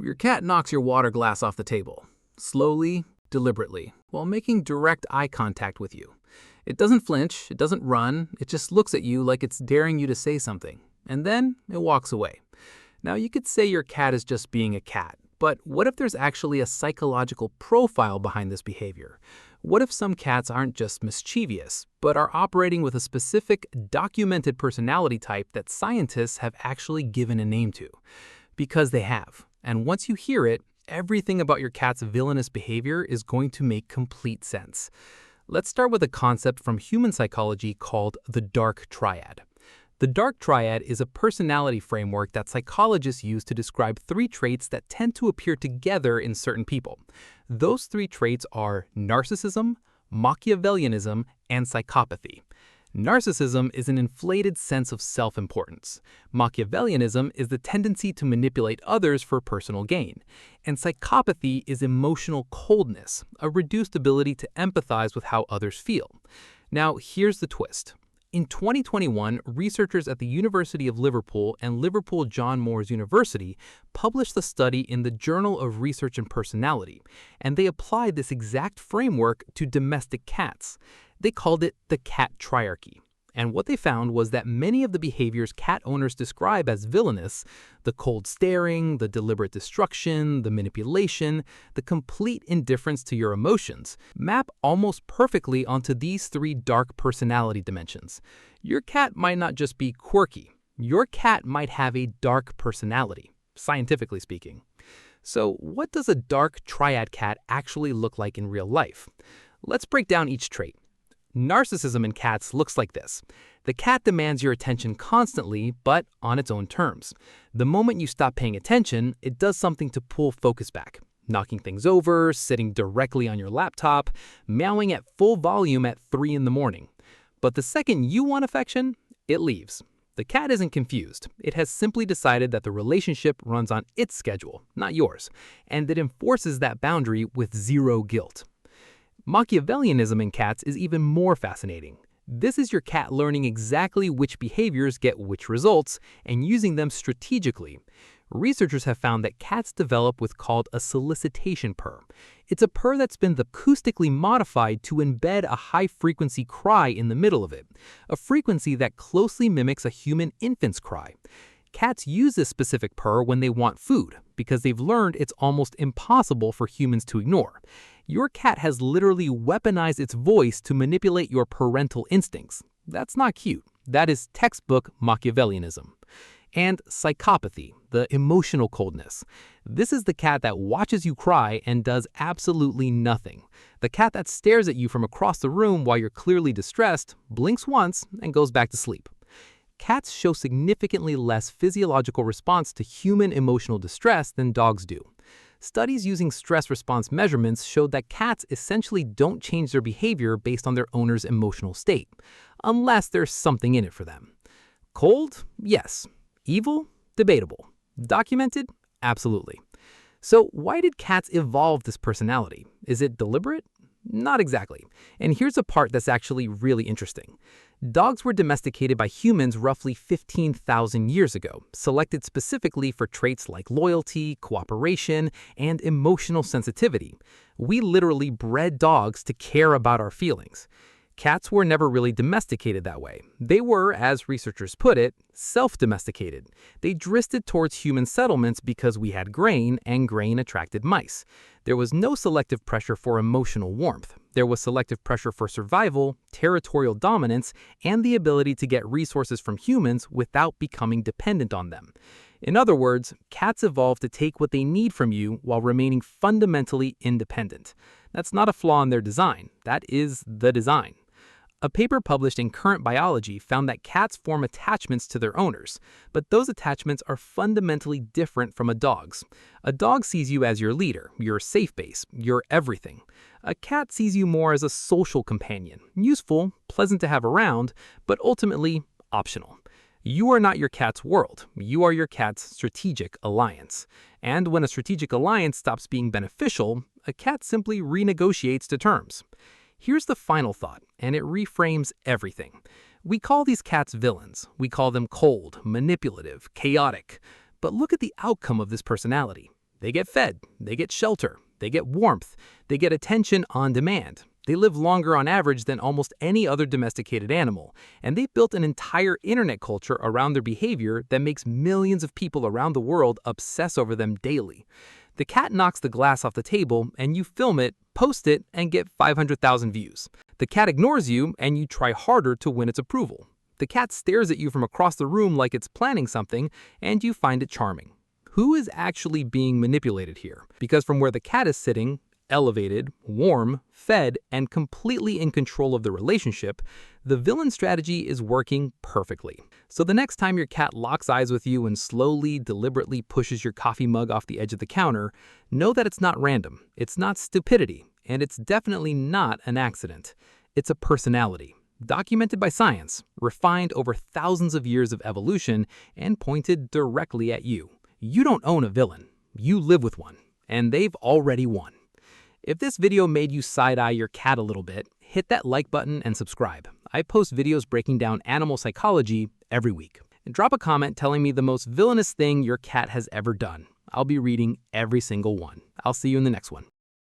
Your cat knocks your water glass off the table, slowly, deliberately, while making direct eye contact with you. It doesn't flinch, it doesn't run, it just looks at you like it's daring you to say something, and then it walks away. Now, you could say your cat is just being a cat, but what if there's actually a psychological profile behind this behavior? What if some cats aren't just mischievous, but are operating with a specific, documented personality type that scientists have actually given a name to? Because they have. And once you hear it, everything about your cat's villainous behavior is going to make complete sense. Let's start with a concept from human psychology called the Dark Triad. The Dark Triad is a personality framework that psychologists use to describe three traits that tend to appear together in certain people. Those three traits are narcissism, Machiavellianism, and psychopathy. Narcissism is an inflated sense of self-importance. Machiavellianism is the tendency to manipulate others for personal gain. And psychopathy is emotional coldness, a reduced ability to empathize with how others feel. Now, here's the twist. In 2021, researchers at the University of Liverpool and Liverpool John Moores University published a study in the Journal of Research and Personality, and they applied this exact framework to domestic cats. They called it the Cat Triarchy. And what they found was that many of the behaviors cat owners describe as villainous, the cold staring, the deliberate destruction, the manipulation, the complete indifference to your emotions, map almost perfectly onto these three dark personality dimensions. Your cat might not just be quirky. Your cat might have a dark personality, scientifically speaking. So what does a dark triad cat actually look like in real life? Let's break down each trait. Narcissism in cats looks like this. The cat demands your attention constantly, but on its own terms. The moment you stop paying attention, it does something to pull focus back. Knocking things over, sitting directly on your laptop, meowing at full volume at 3 in the morning. But the second you want affection, it leaves. The cat isn't confused. It has simply decided that the relationship runs on its schedule, not yours, and it enforces that boundary with zero guilt. Machiavellianism in cats is even more fascinating. This is your cat learning exactly which behaviors get which results and using them strategically. Researchers have found that cats develop what's called a solicitation purr. It's a purr that's been acoustically modified to embed a high-frequency cry in the middle of it, a frequency that closely mimics a human infant's cry. Cats use this specific purr when they want food, because they've learned it's almost impossible for humans to ignore. Your cat has literally weaponized its voice to manipulate your parental instincts. That's not cute. That is textbook Machiavellianism. And psychopathy, the emotional coldness. This is the cat that watches you cry and does absolutely nothing. The cat that stares at you from across the room while you're clearly distressed, blinks once, and goes back to sleep. Cats show significantly less physiological response to human emotional distress than dogs do. Studies using stress response measurements showed that cats essentially don't change their behavior based on their owner's emotional state, unless there's something in it for them. Cold? Yes. Evil? Debatable. Documented? Absolutely. So why did cats evolve this personality? Is it deliberate? Not exactly. And here's a part that's actually really interesting. Dogs were domesticated by humans roughly 15,000 years ago, selected specifically for traits like loyalty, cooperation, and emotional sensitivity. We literally bred dogs to care about our feelings. Cats were never really domesticated that way. They were, as researchers put it, self-domesticated. They drifted towards human settlements because we had grain, and grain attracted mice. There was no selective pressure for emotional warmth. There was selective pressure for survival, territorial dominance, and the ability to get resources from humans without becoming dependent on them. In other words, cats evolved to take what they need from you while remaining fundamentally independent. That's not a flaw in their design. That is the design. A paper published in Current Biology found that cats form attachments to their owners, but those attachments are fundamentally different from a dog's. A dog sees you as your leader, your safe base, your everything. A cat sees you more as a social companion, useful, pleasant to have around, but ultimately optional. You are not your cat's world. You are your cat's strategic alliance. And when a strategic alliance stops being beneficial, a cat simply renegotiates the terms. Here's the final thought, and it reframes everything. We call these cats villains. We call them cold, manipulative, chaotic. But look at the outcome of this personality. They get fed, they get shelter, they get warmth, they get attention on demand. They live longer on average than almost any other domesticated animal, and they've built an entire internet culture around their behavior that makes millions of people around the world obsess over them daily. The cat knocks the glass off the table, and you film it, post it, and get 500,000 views. The cat ignores you, and you try harder to win its approval. The cat stares at you from across the room like it's planning something, and you find it charming. Who is actually being manipulated here? Because from where the cat is sitting, elevated, warm, fed, and completely in control of the relationship, the villain strategy is working perfectly. So the next time your cat locks eyes with you and slowly, deliberately pushes your coffee mug off the edge of the counter, know that it's not random, it's not stupidity, and it's definitely not an accident. It's a personality, documented by science, refined over thousands of years of evolution, and pointed directly at you. You don't own a villain, you live with one, and they've already won. If this video made you side-eye your cat a little bit, hit that like button and subscribe. I post videos breaking down animal psychology every week. And drop a comment telling me the most villainous thing your cat has ever done. I'll be reading every single one. I'll see you in the next one.